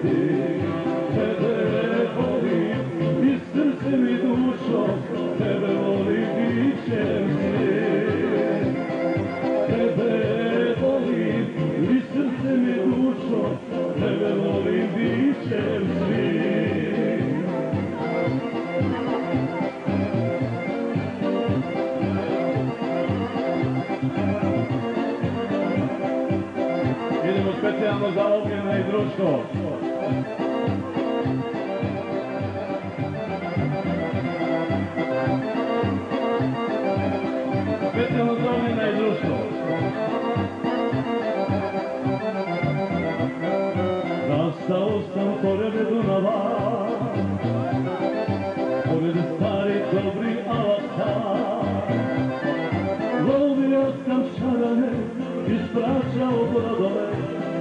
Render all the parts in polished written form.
voliti, tebe volim i srcem i dušom, tebe volim bićem svim. Tebe volim i srcem i dušom, tebe volim bićem svim. Idemo specijalno za Ognjena i društvo. Specijalno za Ognjena i društvo. Rastao sam pored Dunava, pored starih dobrih alata. Lovio sam šarane, ispraćao brodove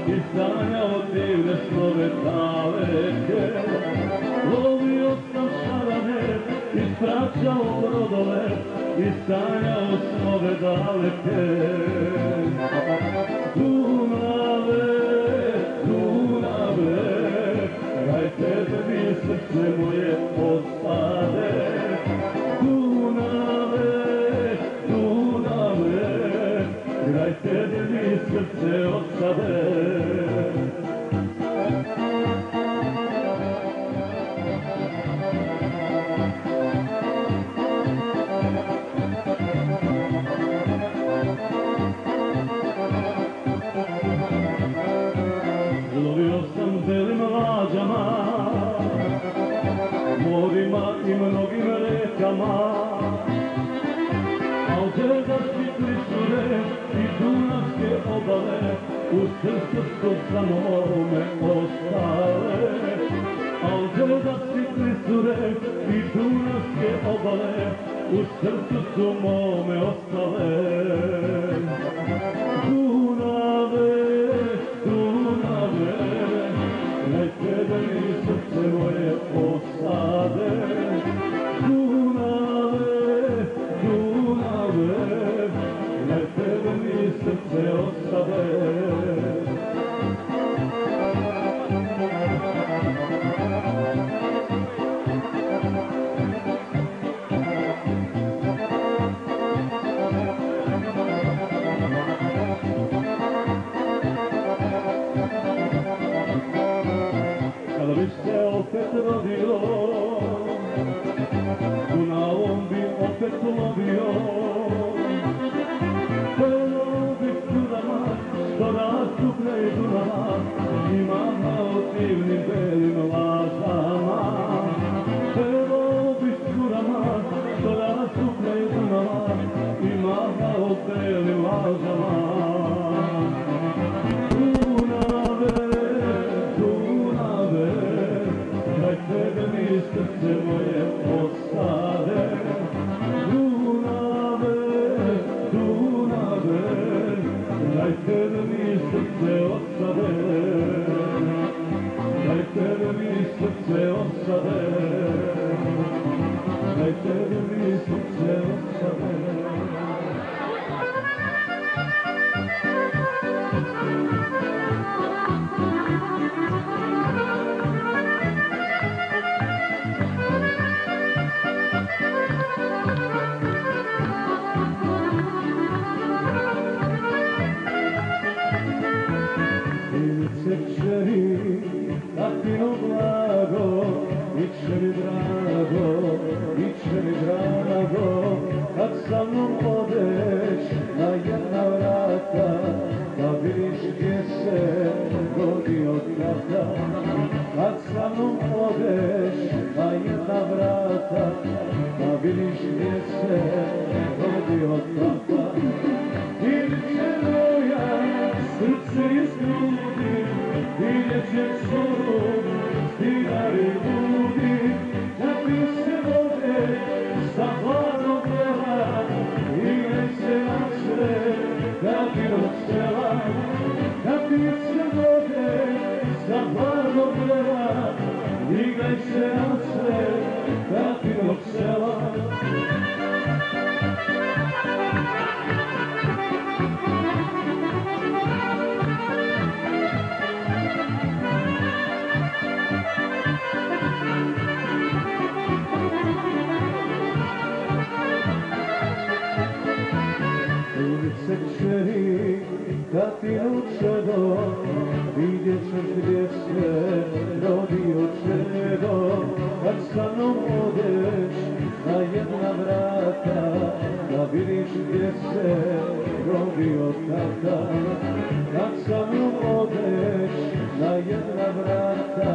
i sanjao divne snove daleke. Lovio sam šarane, ispraćao brodove i sanjao snove daleke. Dunave, Dunave, kraj tebe mi srce moje ostade. Dunave, Dunave, kraj tebe mi srce ostade. Lovio sam belim lađama, morima i mnogim rekama, al gledaš mi klisure i dunavske obale, u srcu su samo mome ostale. Al gledaš mi klisure i dunavske obale, u srcu su mome ostale. Dunave, Dunave, kraj tebe mi srce moje osade. Dunave, Dunave, kraj tebe mi srce osade. Kada bi se opet rodio, Dunavom bi opet lovio. Pelo bi curama, što rastu kraj Dunava, i mama o divnim belim lažama. Pelo bi curama, što rastu kraj Dunava, i mama o belim lažama. Srce moje ostade. Dunave, Dunave, kraj tebe mi srce ostade. Kraj tebe mi srce ostade. Kraj tebe mi srce ostade. Kćeri, tatino blago, iće mi drago, iće mi drago, kad sa mnom odeš na jedna vrata, da vidiš gdje se godi od tata. Kad sa mnom odeš na jedna vrata, da vidiš gdje se godi od tata. Iće moja, srce iz grudi, vidjeće suru, stigari budi, da bi se vode sa hladnog vrela, igraj se na sve, da bi noćela. Da bi se vode sa hladnog vrela, igraj se na sve, da bi noćela. tatino čedo, vidjet ćeš gdje se rodio čedo. Kad sa mnom odeš na jedna vrata, da vidiš gdje se rodio tata. Kad sa mnom odeš na jedna vrata,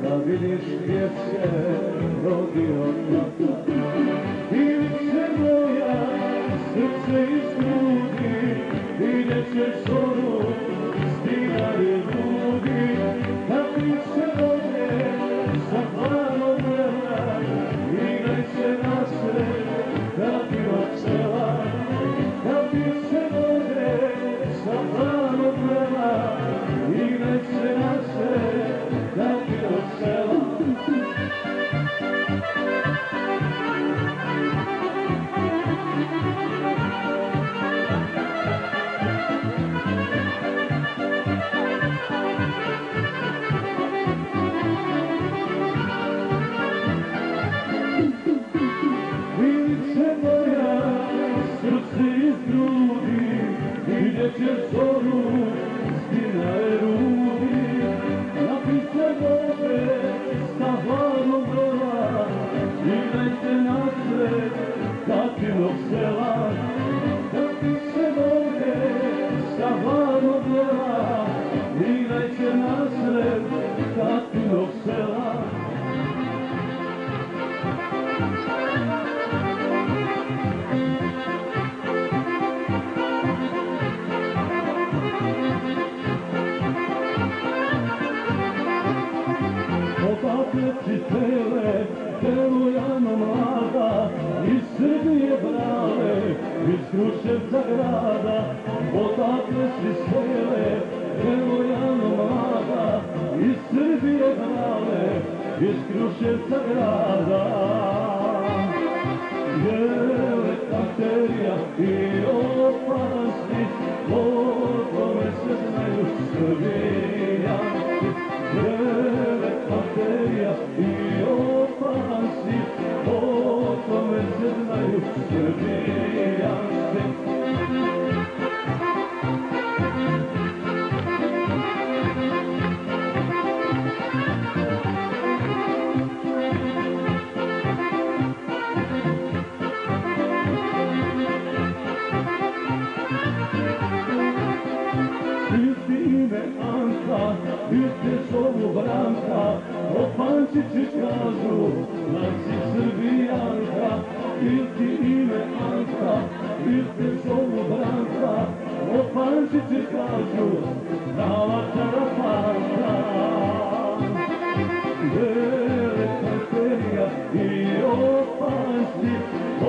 da vidiš gdje se rodio tata. Ivice moja, srce iz grudi, vidjet ćeš zoru, stinari ljudi. Kad mi se vode sa planom vrela, igraj se na sred, da ti očela. Kad mi se vode sa planom vrela, igraj se na sred, da ti očela. Vidjet ćeš zoru, stinare rudi, napit se vode sa hladnog vrela, igraj se nasred tatinog sela. Napit se vode sa hladnog vrela, igraj se nasred tatinog sela. Odakle si tele, devojano mlada, iz Srbije brale, iz Kruševca grada. Odakle si tele, devojano mlada, iz Srbije brale, iz Kruševca grada. Jele bakterija i opasni, o tome se znaju Srbijanci. Jele bakterija i opasni, o tome se znaju Srbijanci. Vidite zovu Branka, Opančići kažu, da si Srbijanka. Vidite ime Anka, vidite zovu Branka, Opančići kažu, prava Čarapanka. Jele bakterija i opasni, o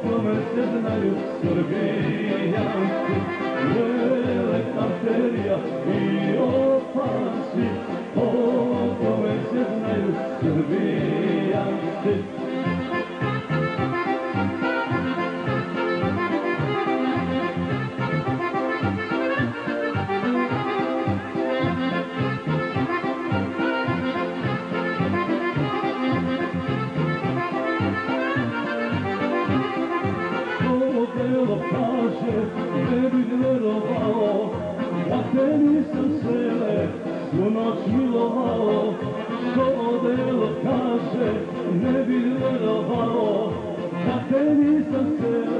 tome se znaju Srbijanci. Jele bakterija i opasni, o tome se znaju Srbijanci. Delo kaže, ne bih verovao, da te nisam sele svu noć milovao. To delo kaže, ne bih verovao, da te nisam sele